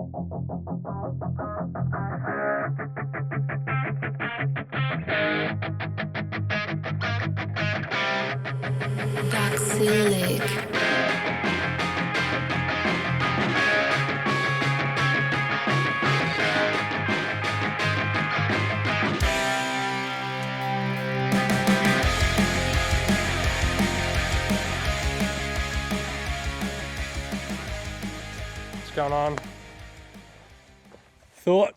What's going on? Thought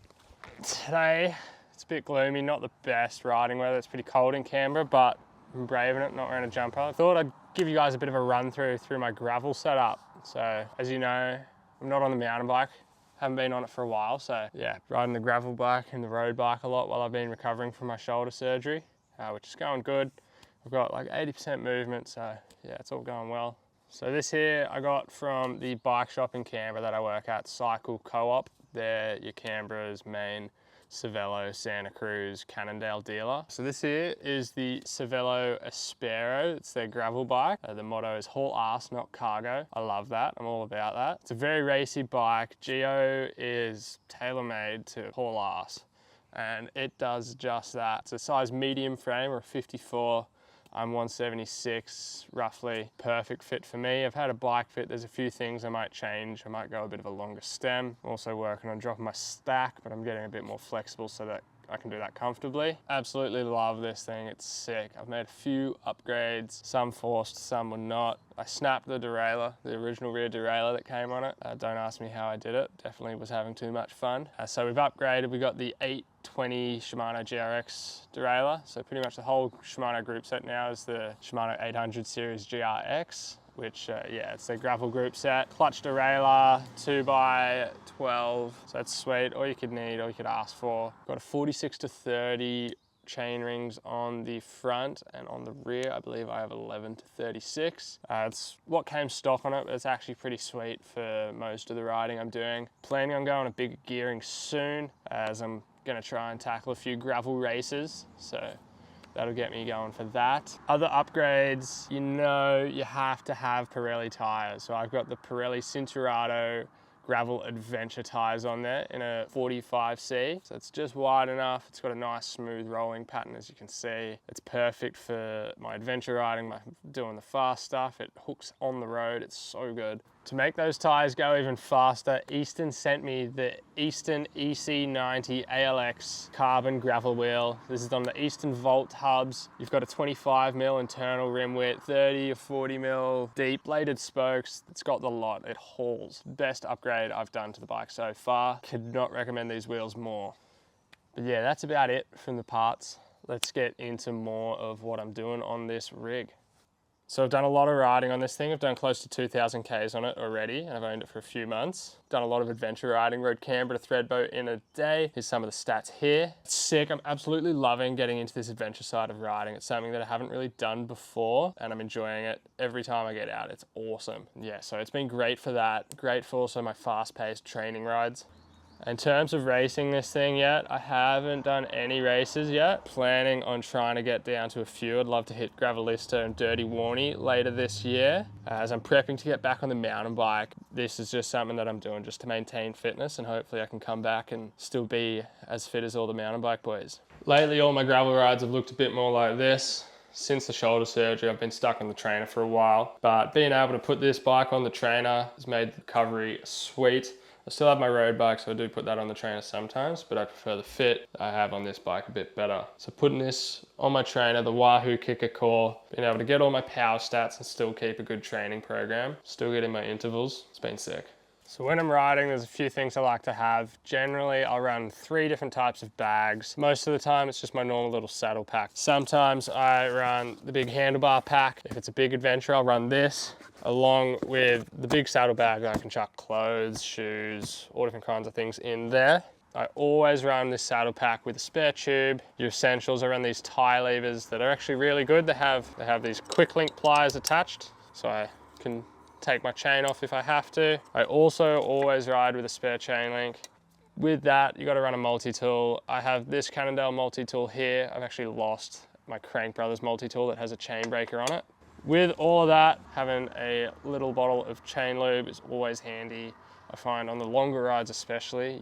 today it's a bit gloomy, not the best riding weather. It's pretty cold in Canberra, but I'm braving it, not wearing a jumper. I thought I'd give you guys a bit of a run through my gravel setup. So as you know, I'm not on the mountain bike. Haven't been on it for a while, so yeah, riding the gravel bike and the road bike a lot while I've been recovering from my shoulder surgery, which is going good. I've got like 80% movement, so yeah, it's all going well. So this here I got from the bike shop in Canberra that I work at, Cycle Co-op. They're your Canberra's main Cervelo, Santa Cruz, Cannondale dealer. So this here is the Cervelo Aspero. It's their gravel bike. The motto is haul ass, not cargo. I love that. I'm all about that. It's a very racy bike. Geo is tailor-made to haul ass, and it does just that. It's a size medium frame, or a 54. I'm 176, roughly. Perfect fit for me. I've had a bike fit. There's a few things I might change. I might go a bit of a longer stem. I'm also working on dropping my stack, but I'm getting a bit more flexible so that I can do that comfortably. Absolutely love this thing. It's sick. I've made a few upgrades, some forced, some were not. I snapped the derailleur, the original rear derailleur that came on it. Don't ask me how I did it. Definitely was having too much fun. So we've upgraded. We got the 820 Shimano GRX derailleur. So pretty much the whole Shimano group set now is the Shimano 800 series GRX, which yeah, it's their gravel group set. Clutch derailleur, 2x12, so that's sweet. All you could need, all you could ask for. Got a 46-30 chain rings on the front, and on the rear I believe I have 11-36. It's what came stock on it, but it's actually pretty sweet for most of the riding I'm doing. Planning on going a bigger gearing soon, as I'm gonna try and tackle a few gravel races, so that'll get me going for that. Other upgrades, you know, you have to have Pirelli tires. So I've got the Pirelli Cinturato gravel adventure tires on there in a 45C. So it's just wide enough. It's got a nice smooth rolling pattern, as you can see. It's perfect for my adventure riding, doing the fast stuff. It hooks on the road, it's so good. To make those tires go even faster, Easton sent me the Easton EC90 ALX carbon gravel wheel. This is on the Easton Volt hubs. You've got a 25mm internal rim width, 30 or 40mm deep bladed spokes. It's got the lot, it hauls. Best upgrade I've done to the bike so far. Could not recommend these wheels more. But yeah, that's about it from the parts. Let's get into more of what I'm doing on this rig. So I've done a lot of riding on this thing. I've done close to 2,000 Ks on it already, and I've owned it for a few months. Done a lot of adventure riding, rode Canberra to Threadboat in a day. Here's some of the stats here. It's sick. I'm absolutely loving getting into this adventure side of riding. It's something that I haven't really done before, and I'm enjoying it every time I get out. It's awesome. Yeah, so it's been great for that. Great for also my fast-paced training rides. In terms of racing this thing yet, I haven't done any races yet. Planning on trying to get down to a few. I'd love to hit Gravelista and Dirty Warney later this year. As I'm prepping to get back on the mountain bike, this is just something that I'm doing just to maintain fitness, and hopefully I can come back and still be as fit as all the mountain bike boys. Lately, all my gravel rides have looked a bit more like this. Since the shoulder surgery, I've been stuck on the trainer for a while, but being able to put this bike on the trainer has made the recovery sweet. I still have my road bike, so I do put that on the trainer sometimes, but I prefer the fit I have on this bike a bit better. So putting this on my trainer, the Wahoo Kicker Core, being able to get all my power stats and still keep a good training program, still getting my intervals, it's been sick. So when I'm riding, there's a few things I like to have. Generally, I'll run 3 different types of bags. Most of the time, it's just my normal little saddle pack. Sometimes I run the big handlebar pack. If it's a big adventure, I'll run this, along with the big saddle bag. I can chuck clothes, shoes, all different kinds of things in there. I always run this saddle pack with a spare tube. Your essentials, I run these tie levers that are actually really good. They have these quick link pliers attached, so I can take my chain off if I have to. I also always ride with a spare chain link. With that, you got to run a multi-tool. I have this Cannondale multi-tool here. I've actually lost my Crank Brothers multi-tool that has a chain breaker on it. With all of that, having a little bottle of chain lube is always handy. I find on the longer rides especially,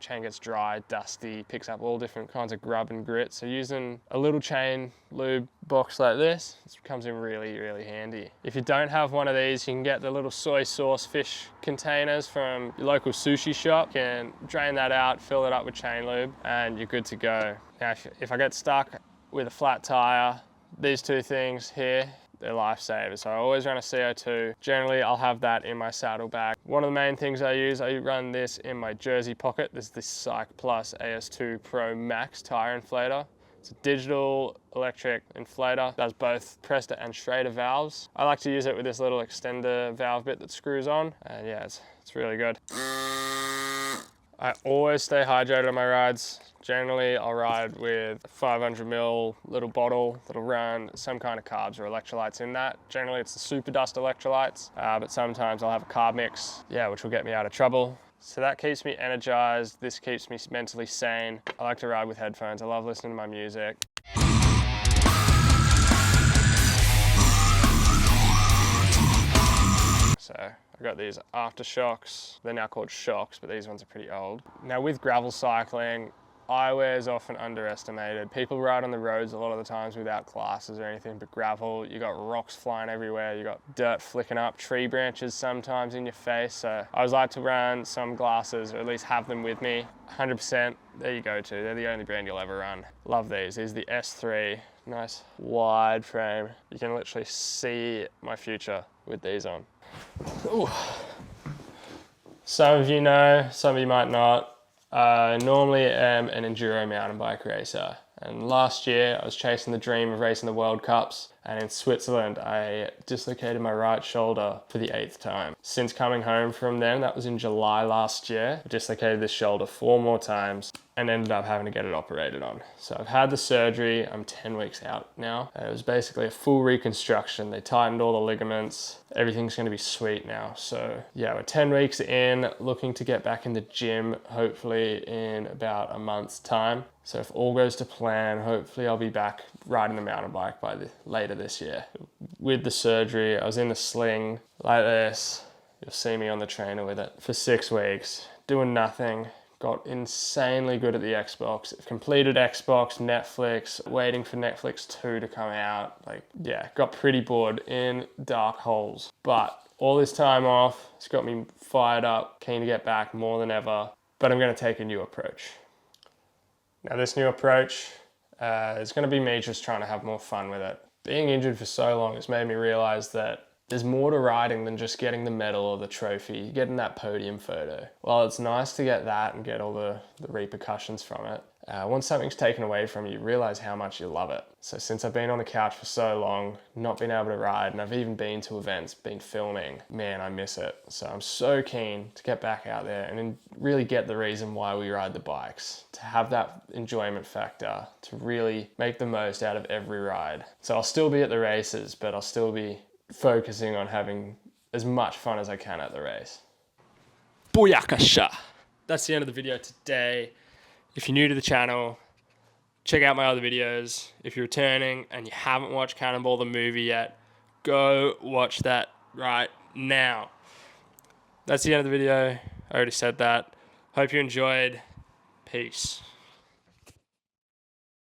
chain gets dry, dusty, picks up all different kinds of grub and grit. So using a little chain lube box like this comes in really, really handy. If you don't have one of these, you can get the little soy sauce fish containers from your local sushi shop. You can drain that out, fill it up with chain lube, and you're good to go. Now, if I get stuck with a flat tire, these two things here, they're lifesavers. So I always run a CO2. Generally, I'll have that in my saddlebag. One of the main things I run this in my jersey pocket. This is the Psych Plus AS2 Pro Max tire inflator. It's a digital electric inflator, does both Presta and Schrader valves. I like to use it with this little extender valve bit that screws on, and yeah, it's really good. I always stay hydrated on my rides. Generally, I'll ride with a 500 ml little bottle that'll run some kind of carbs or electrolytes in that. Generally, it's the Super Dust electrolytes, but sometimes I'll have a carb mix, which will get me out of trouble. So that keeps me energized. This keeps me mentally sane. I like to ride with headphones. I love listening to my music. So I've got these Aftershocks. They're now called Shocks, but these ones are pretty old. Now with gravel cycling, eyewear is often underestimated. People ride on the roads a lot of the times without glasses or anything, but gravel, you got rocks flying everywhere, you got dirt flicking up, tree branches sometimes in your face. So I always like to run some glasses, or at least have them with me. 100%, there you go too. They're the only brand you'll ever run. Love these. These are the S3, nice wide frame. You can literally see my future with these on. Ooh. Some of you know, some of you might not. I normally am an enduro mountain bike racer, and last year I was chasing the dream of racing the World Cups, and in Switzerland I dislocated my right shoulder for the 8th time. Since coming home from them, that was in July last year, I dislocated this shoulder 4 more times and ended up having to get it operated on. So I've had the surgery, I'm 10 weeks out now. It was basically a full reconstruction. They tightened all the ligaments. Everything's gonna be sweet now. So yeah, we're 10 weeks in, looking to get back in the gym, hopefully in about a month's time. So if all goes to plan, hopefully I'll be back riding the mountain bike by later this year. With the surgery, I was in a sling like this. You'll see me on the trainer with it for 6 weeks, doing nothing. Got insanely good at the Xbox. Completed Xbox, Netflix, waiting for Netflix 2 to come out. Got pretty bored in dark holes. But all this time off, it's got me fired up, keen to get back more than ever. But I'm gonna take a new approach. Now this new approach is gonna be me just trying to have more fun with it. Being injured for so long has made me realize that there's more to riding than just getting the medal or the trophy, getting that podium photo. While it's nice to get that and get all the repercussions from it, once something's taken away from you, you realize how much you love it. So since I've been on the couch for so long, not been able to ride, and I've even been to events, been filming, man, I miss it. So I'm so keen to get back out there and really get the reason why we ride the bikes, to have that enjoyment factor, to really make the most out of every ride. So I'll still be at the races, but I'll still be focusing on having as much fun as I can at the race. Booyakasha! That's the end of the video today. If you're new to the channel, check out my other videos. If you're returning and you haven't watched Cannonball the movie yet, go watch that right now. That's the end of the video. I already said that. Hope you enjoyed. Peace.